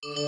Aries.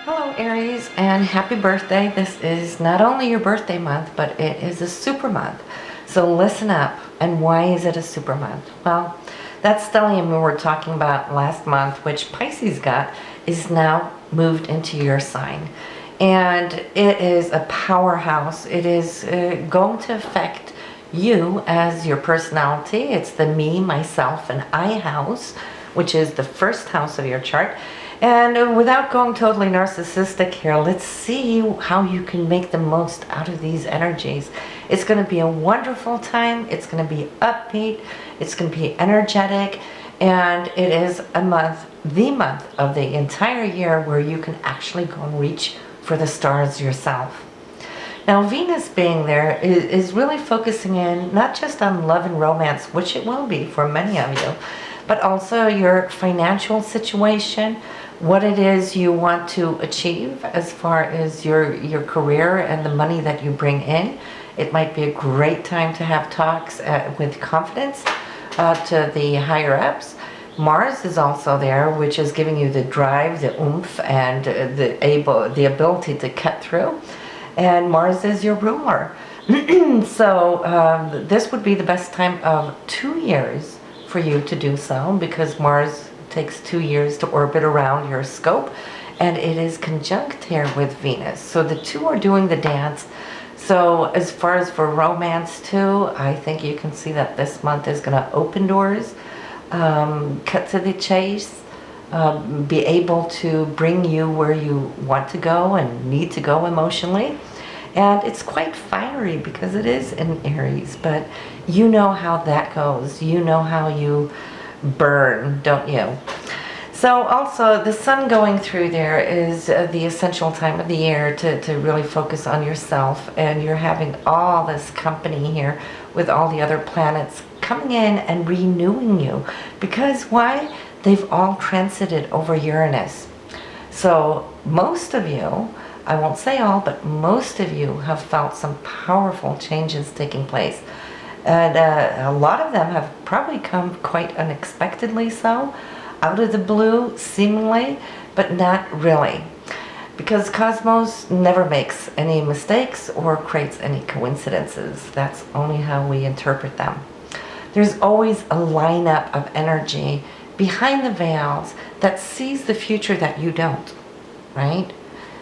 Hello Aries, and happy birthday. This is not only your birthday month, but it is a super month. So listen up. And why is it a super month? Well, that stellium we were talking about last month, which Pisces got, is now moved into your sign. And it is a powerhouse. It is going to affect you as your personality. It's the me, myself, and I house, which is the first house of your chart. And without going totally narcissistic here, let's see how you can make the most out of these energies. It's going to be a wonderful time. It's going to be upbeat. It's going to be energetic. And it is a month, the month of the entire year where you can actually go and reach for the stars yourself. Now, Venus being there is really focusing in not just on love and romance, which it will be for many of you, but also your financial situation, what it is you want to achieve as far as your career and the money that you bring in. It might be a great time to have talks with confidence to the higher ups. Mars is also there, which is giving you the drive, the oomph, and the ability to cut through. And Mars is your ruler. So this would be the best time of 2 years for you to do so, because Mars takes 2 years to orbit around your scope, and it is conjunct here with Venus. So the two are doing the dance. So as far as for romance too, I think you can see that this month is going to open doors, cut to the chase, be able to bring you where you want to go and need to go emotionally. And it's quite fiery because it is in Aries, but you know how that goes. You know how you burn, don't you? So also the sun going through there is the essential time of the year to really focus on yourself, and you're having all this company here with all the other planets coming in and renewing you. Because why? They've all transited over Uranus. So most of you, I won't say all, but most of you have felt some powerful changes taking place. And a lot of them have probably come quite unexpectedly so, out of the blue, seemingly, but not really. Because Cosmos never makes any mistakes or creates any coincidences. That's only how we interpret them. There's always a lineup of energy behind the veils that sees the future that you don't, right?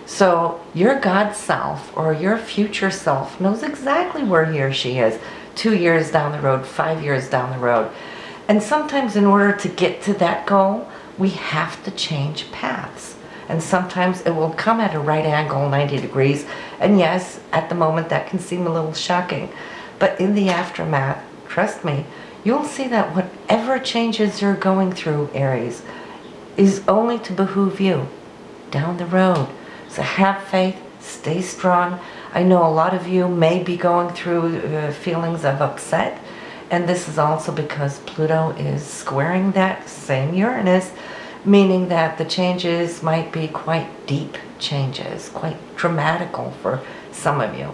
So your God self or your future self knows exactly where he or she is 2 years down the road, 5 years down the road. And sometimes in order to get to that goal, we have to change paths. And sometimes it will come at a right angle, 90 degrees. And yes, at the moment that can seem a little shocking. But in the aftermath, trust me, you'll see that whatever changes you're going through, Aries, is only to behoove you down the road. So have faith, stay strong. I know a lot of you may be going through feelings of upset, and this is also because Pluto is squaring that same Uranus, meaning that the changes might be quite deep changes, quite dramatical for some of you.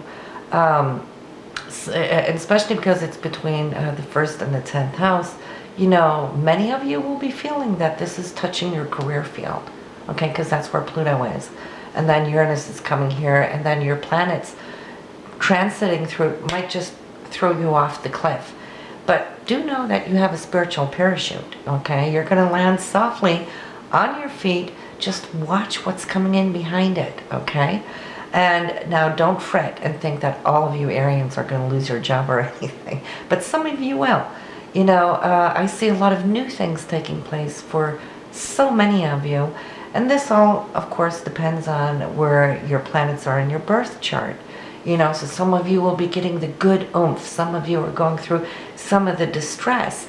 Especially because it's between the 1st and the 10th house. You know, many of you will be feeling that this is touching your career field, okay, because that's where Pluto is. And then Uranus is coming here, and then your planets transiting through might just throw you off the cliff. But do know that you have a spiritual parachute, okay? You're going to land softly on your feet. Just watch what's coming in behind it, okay? And now don't fret and think that all of you Arians are going to lose your job or anything. But some of you will. You know, I see a lot of new things taking place for so many of you. And this all, of course, depends on where your planets are in your birth chart. You know, so some of you will be getting the good oomph. Some of you are going through some of the distress.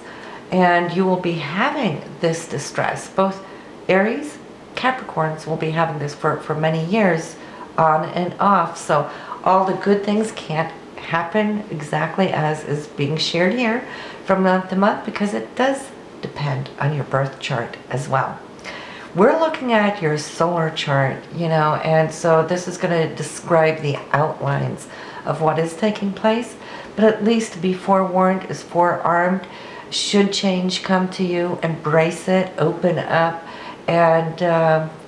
And you will be having this distress. Both Aries, Capricorns will be having this for many years on and off. So all the good things can't happen exactly as is being shared here from month to month, because it does depend on your birth chart as well. We're looking at your solar chart, and so this is going to describe the outlines of what is taking place. But at least be forewarned, is forearmed. Should change come to you, embrace it, open up, and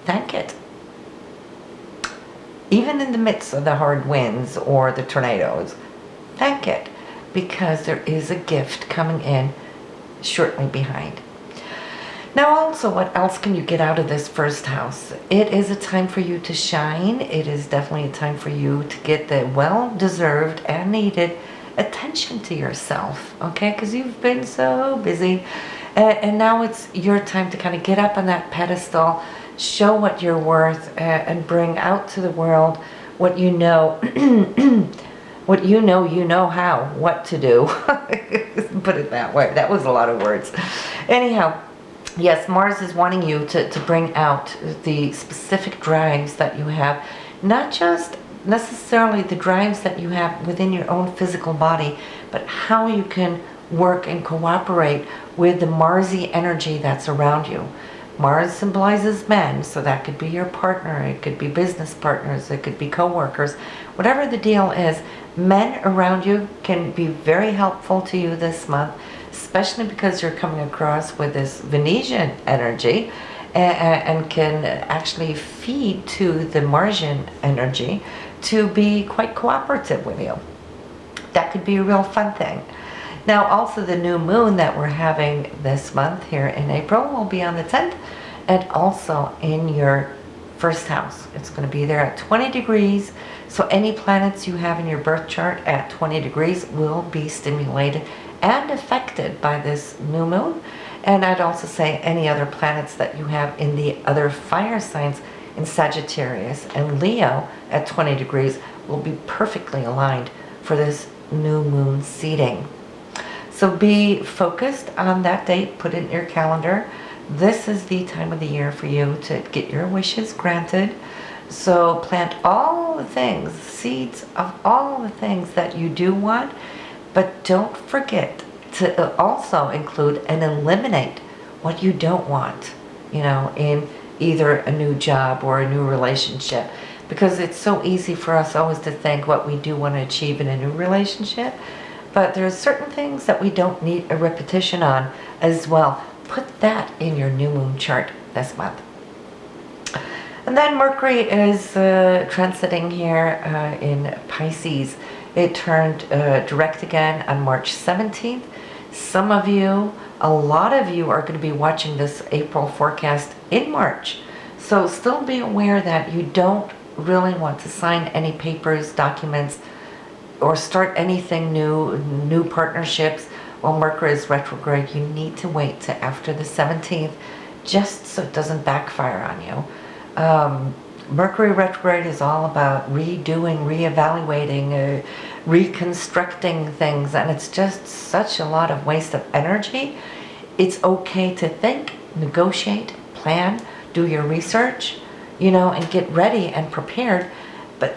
thank it. Even in the midst of the hard winds or the tornadoes, thank it, because there is a gift coming in shortly behind. Now also, what else can you get out of this first house? It is a time for you to shine. It is definitely a time for you to get the well-deserved and needed attention to yourself, okay? Because you've been so busy. And now it's your time to kind of get up on that pedestal, show what you're worth, and bring out to the world what you know, what you know how, what to do. Put it that way. That was a lot of words. Anyhow, yes, Mars is wanting you to bring out the specific drives that you have, not just necessarily the drives that you have within your own physical body, but how you can work and cooperate with the Marsy energy that's around you. Mars symbolizes men, so that could be your partner, it could be business partners, it could be co-workers. Whatever the deal is, men around you can be very helpful to you this month, especially because you're coming across with this Venusian energy and can actually feed to the Martian energy to be quite cooperative with you. That could be a real fun thing. Now also the new moon that we're having this month here in April will be on the 10th, and also in your first house. It's going to be there at 20 degrees. So any planets you have in your birth chart at 20 degrees will be stimulated and affected by this new moon. And I'd also say any other planets that you have in the other fire signs in Sagittarius and Leo at 20 degrees will be perfectly aligned for this new moon seeding. So be focused on that date, put it in your calendar. This is the time of the year for you to get your wishes granted. So plant all the things, seeds of all the things that you do want, but don't forget to also include and eliminate what you don't want, in either a new job or a new relationship. Because it's so easy for us always to think what we do want to achieve in a new relationship, but there's certain things that we don't need a repetition on as well. Put that in your new moon chart this month. And then Mercury is transiting here in Pisces. It turned direct again on March 17th. Some of you, a lot of you are going to be watching this April forecast in March. So still be aware that you don't really want to sign any papers, documents, or start anything new partnerships. While Mercury is retrograde, you need to wait to after the 17th, just so it doesn't backfire on you. Mercury retrograde is all about redoing, reevaluating, reconstructing things, and it's just such a lot of waste of energy. It's okay to think, negotiate, plan, do your research, and get ready and prepared,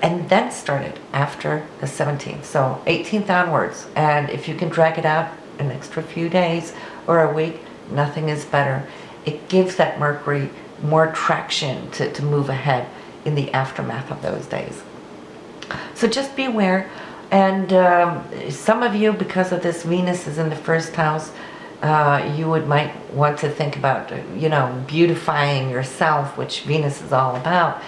and then start it after the 17th. So 18th onwards, and if you can drag it out an extra few days or a week, nothing is better. It gives that Mercury more traction to move ahead in the aftermath of those days. So just be aware. And some of you, because of this Venus is in the first house, you might want to think about, beautifying yourself, which Venus is all about.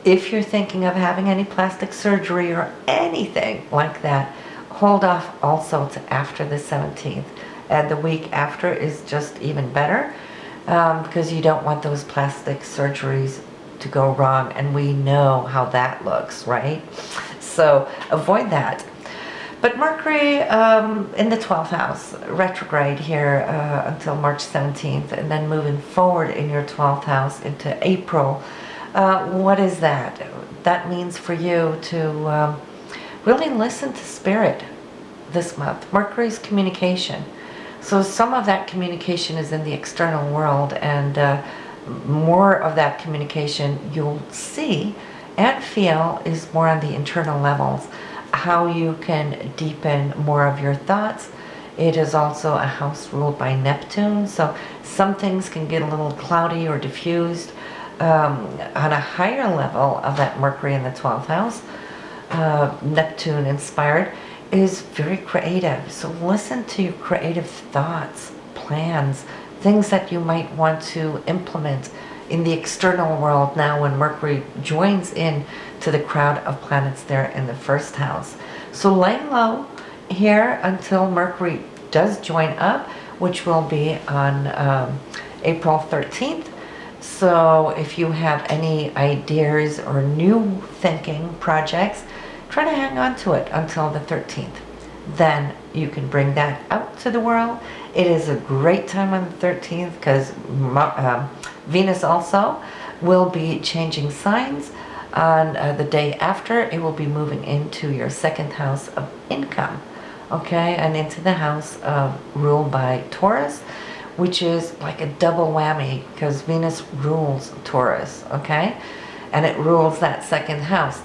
If you're thinking of having any plastic surgery or anything like that, hold off also to after the 17th. And the week after is just even better, because you don't want those plastic surgeries to go wrong, and we know how that looks, right? So avoid that. But Mercury in the 12th house, retrograde here until March 17th, and then moving forward in your 12th house into April. What is that? That means for you to really listen to spirit this month. Mercury's communication. So some of that communication is in the external world, and more of that communication you'll see and feel is more on the internal levels. How you can deepen more of your thoughts It is also a house ruled by Neptune, so some things can get a little cloudy or diffused. On a higher level of that Mercury in the 12th house, Neptune inspired, is very creative. So listen to your creative thoughts, plans, things that you might want to implement in the external world now when Mercury joins in to the crowd of planets there in the first house. So lay low here until Mercury does join up, which will be on April 13th. So if you have any ideas or new thinking projects, try to hang on to it until the 13th. Then you can bring that out to the world. It is a great time on the 13th because Venus also will be changing signs. On the day after, it will be moving into your second house of income, okay, and into the house ruled by Taurus, which is like a double whammy because Venus rules Taurus, okay, and it rules that second house.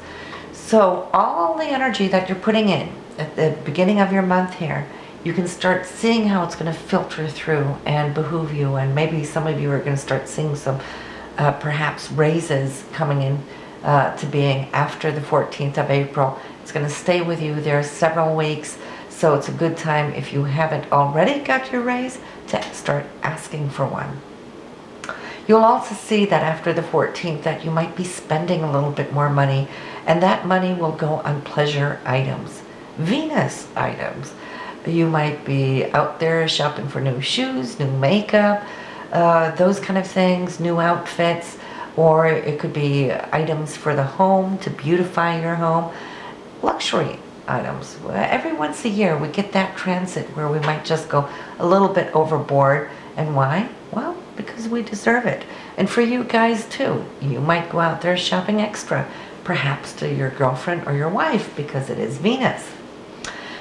So all the energy that you're putting in at the beginning of your month here, you can start seeing how it's going to filter through and behoove you, and maybe some of you are going to start seeing some perhaps raises coming in to being after the 14th of April. It's going to stay with you there several weeks, so it's a good time if you haven't already got your raise to start asking for one. You'll also see that after the 14th that you might be spending a little bit more money, and that money will go on pleasure items, Venus items. You might be out there shopping for new shoes, new makeup, those kind of things, new outfits, or it could be items for the home to beautify your home, luxury items. Every once a year we get that transit where we might just go a little bit overboard. And why? Well, because we deserve it. And for you guys too, you might go out there shopping extra, perhaps to your girlfriend or your wife, because it is Venus.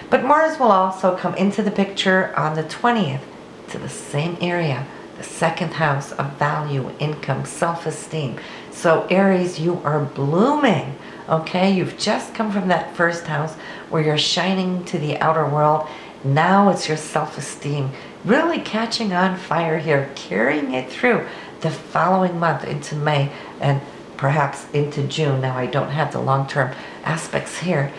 But Mars will also come into the picture on the 20th to the same area, the second house of value, income, self-esteem. So Aries, you are blooming, okay? You've just come from that first house where you're shining to the outer world. Now it's your self-esteem really catching on fire here, carrying it through the following month into May and perhaps into June. Now I don't have the long-term aspects here.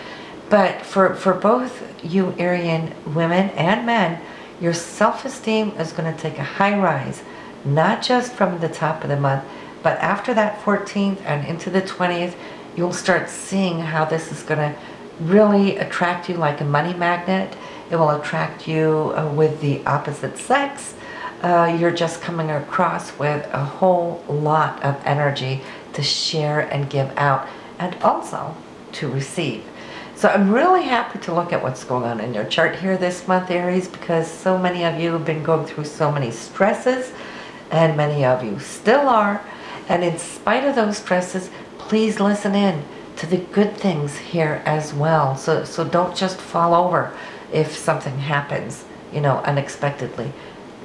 But for both you Arian women and men, your self-esteem is going to take a high rise, not just from the top of the month, but after that 14th and into the 20th, you'll start seeing how this is going to really attract you like a money magnet. It will attract you with the opposite sex. You're just coming across with a whole lot of energy to share and give out, and also to receive. So I'm really happy to look at what's going on in your chart here this month, Aries, because so many of you have been going through so many stresses, and many of you still are. And in spite of those stresses, please listen in to the good things here as well. So don't just fall over if something happens, unexpectedly.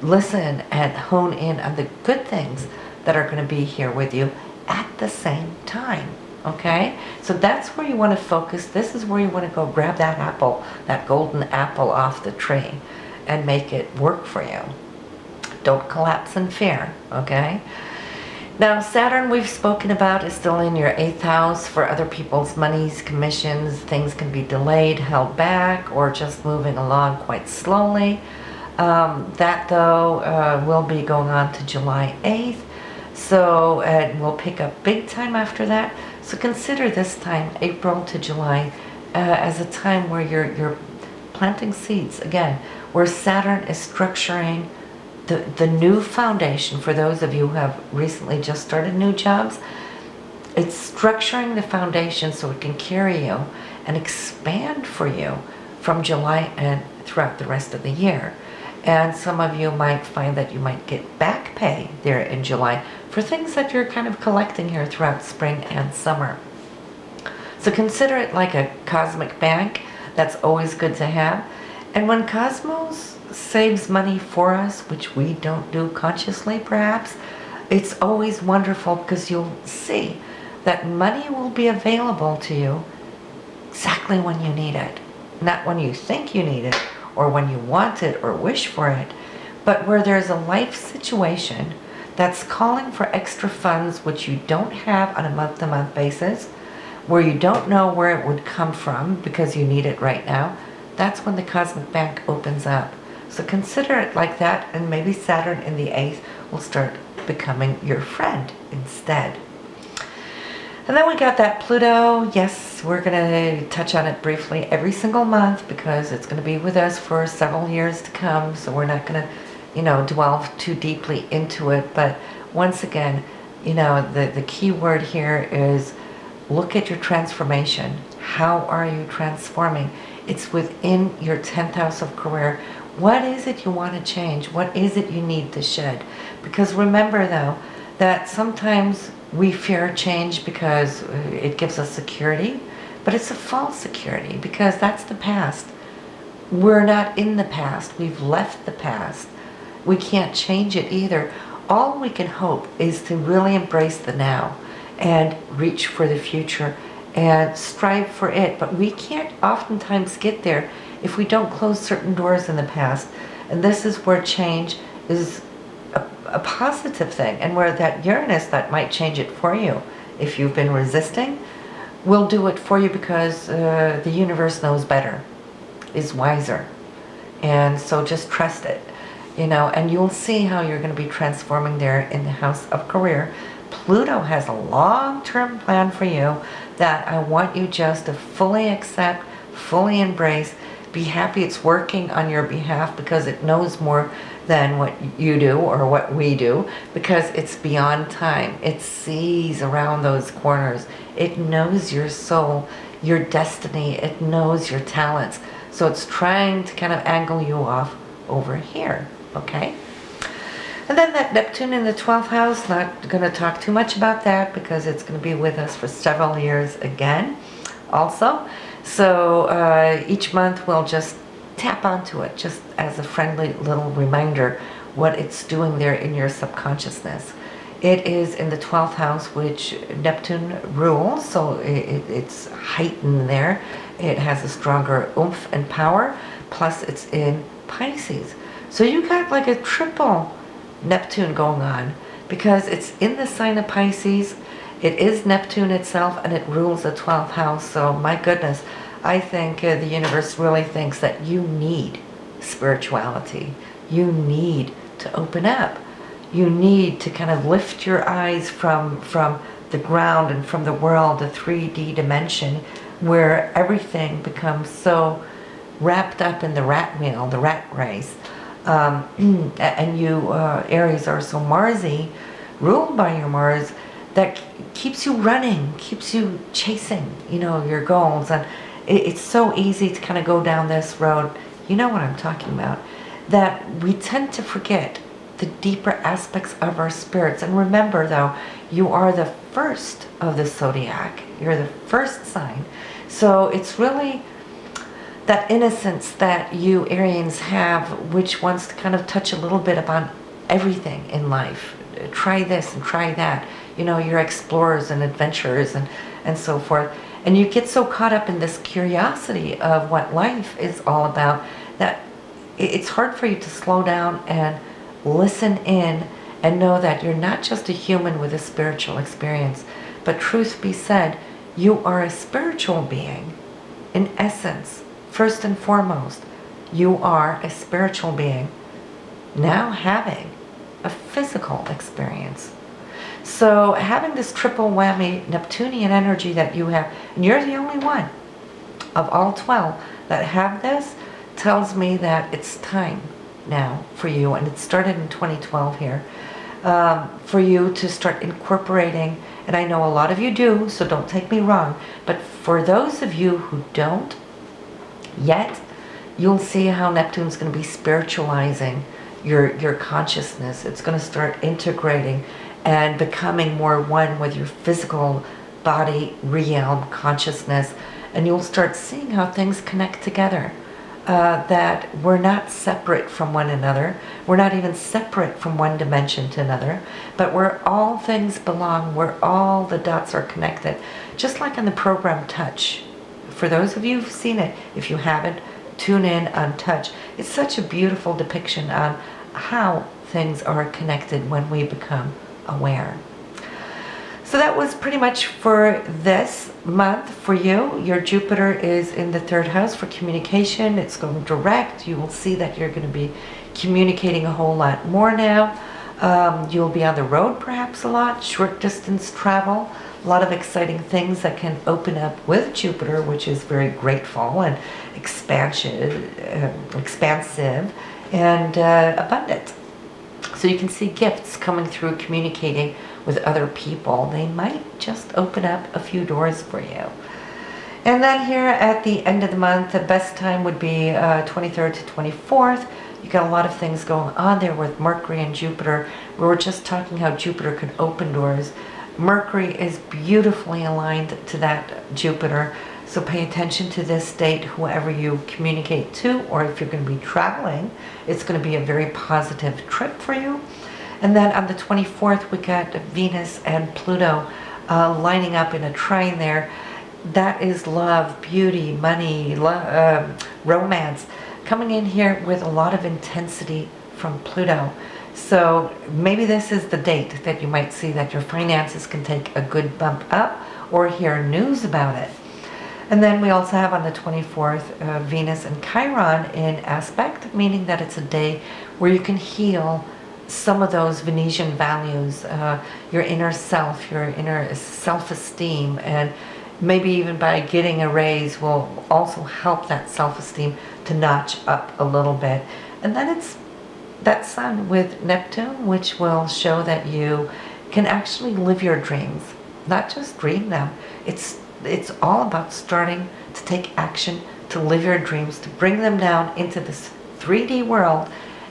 Listen and hone in on the good things that are going to be here with you at the same time. Okay, so that's where you want to focus. This is where you want to go grab that apple, that golden apple off the tree, and make it work for you. Don't collapse in fear, okay? Now, Saturn, we've spoken about, is still in your 8th house for other people's monies, commissions. Things can be delayed, held back, or just moving along quite slowly. That, though, will be going on to July 8th. So we'll pick up big time after that. So consider this time, April to July, as a time where you're planting seeds, again, where Saturn is structuring the new foundation. For those of you who have recently just started new jobs, it's structuring the foundation so it can carry you and expand for you from July and throughout the rest of the year. And some of you might find that you might get back pay there in July for things that you're kind of collecting here throughout spring and summer. So consider it like a cosmic bank. That's always good to have. And when Cosmos saves money for us, which we don't do consciously perhaps, it's always wonderful because you'll see that money will be available to you exactly when you need it. Not when you think you need it or when you want it or wish for it, but where there's a life situation that's calling for extra funds which you don't have on a month-to-month basis, where you don't know where it would come from because you need it right now, that's when the cosmic bank opens up. So consider it like that, and maybe Saturn in the 8th will start becoming your friend instead. And then we got that Pluto. Yes, we're going to touch on it briefly every single month because it's going to be with us for several years to come. So we're not going to, dwell too deeply into it. But once again, the key word here is look at your transformation. How are you transforming? It's within your 10th house of career. What is it you want to change? What is it you need to shed? Because remember, though, that sometimes we fear change because it gives us security, but it's a false security because that's the past. We're not in the past. We've left the past. We can't change it either. All we can hope is to really embrace the now and reach for the future and strive for it. But we can't oftentimes get there if we don't close certain doors in the past. And this is where change is a positive thing, and where that Uranus that might change it for you, if you've been resisting, will do it for you because the universe knows better, is wiser. And so just trust it, and you'll see how you're going to be transforming there in the house of career. Pluto has a long-term plan for you that I want you just to fully accept, fully embrace, be happy it's working on your behalf because it knows more than what you do or what we do, because it's beyond time. It sees around those corners. It knows your soul, your destiny. It knows your talents. So it's trying to kind of angle you off over here, okay? And then that Neptune in the 12th house, not going to talk too much about that because it's going to be with us for several years again also. So each month we'll just tap onto it just as a friendly little reminder what it's doing there in your subconsciousness. It is in the 12th house, which Neptune rules, so it's heightened there. It has a stronger oomph and power, plus it's in Pisces. So you got like a triple Neptune going on because it's in the sign of Pisces. It is Neptune itself, and it rules the 12th house. So my goodness, I think the universe really thinks that you need spirituality. You need to open up. You need to kind of lift your eyes from the ground and from the world, the 3D dimension, where everything becomes so wrapped up in the rat wheel, the rat race. And you, Aries, are so Marsy, ruled by your Mars, that keeps you running, keeps you chasing, your goals. And it's so easy to kind of go down this road. You know what I'm talking about. That we tend to forget the deeper aspects of our spirits. And remember, though, you are the first of the zodiac. You're the first sign. So it's really that innocence that you Arians have, which wants to kind of touch a little bit upon everything in life. Try this and try that. You're explorers and adventurers and so forth. And you get so caught up in this curiosity of what life is all about that it's hard for you to slow down and listen in and know that you're not just a human with a spiritual experience, but truth be said, you are a spiritual being. In essence, first and foremost, you are a spiritual being now having a physical experience. So having this triple whammy Neptunian energy that you have, and you're the only one of all 12 that have this, tells me that it's time now for you, and it started in 2012 here, for you to start incorporating, and I know a lot of you do, so don't take me wrong, but for those of you who don't yet, you'll see how Neptune's going to be spiritualizing your consciousness. It's going to start integrating and becoming more one with your physical body, realm, consciousness, and you'll start seeing how things connect together. That we're not separate from one another. We're not even separate from one dimension to another, but where all things belong, where all the dots are connected. Just like in the program Touch. For those of you who've seen it, if you haven't, tune in, untouch. It's such a beautiful depiction on how things are connected when we become aware. So that was pretty much for this month for you. Your Jupiter is in the 3rd house for communication. It's going direct. You will see that you're going to be communicating a whole lot more now. You'll be on the road perhaps a lot, short distance travel, a lot of exciting things that can open up with Jupiter, which is very grateful and expansive and abundant. So you can see gifts coming through communicating with other people. They might just open up a few doors for you. And then here at the end of the month, the best time would be 23rd to 24th. You got a lot of things going on there with Mercury and Jupiter. We were just talking how Jupiter could open doors. Mercury is beautifully aligned to that Jupiter. So pay attention to this date, whoever you communicate to, or if you're going to be traveling, it's going to be a very positive trip for you. And then on the 24th, we got Venus and Pluto lining up in a trine there. That is love, beauty, money, romance, coming in here with a lot of intensity from Pluto. So maybe this is the date that you might see that your finances can take a good bump up or hear news about it. And then we also have on the 24th, Venus and Chiron in aspect, meaning that it's a day where you can heal some of those Venetian values, your inner self, your inner self-esteem, and maybe even by getting a raise will also help that self-esteem to notch up a little bit. And then it's that Sun with Neptune, which will show that you can actually live your dreams, not just dream them. It's all about starting to take action, to live your dreams, to bring them down into this 3D world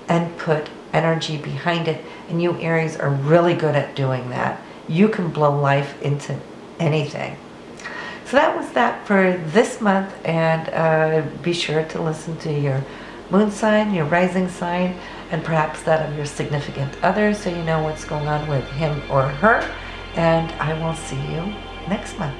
and put energy behind it. And you Aries are really good at doing that. You can blow life into anything. So that was that for this month, and be sure to listen to your moon sign, your rising sign, and perhaps that of your significant other, so you know what's going on with him or her. And I will see you next month.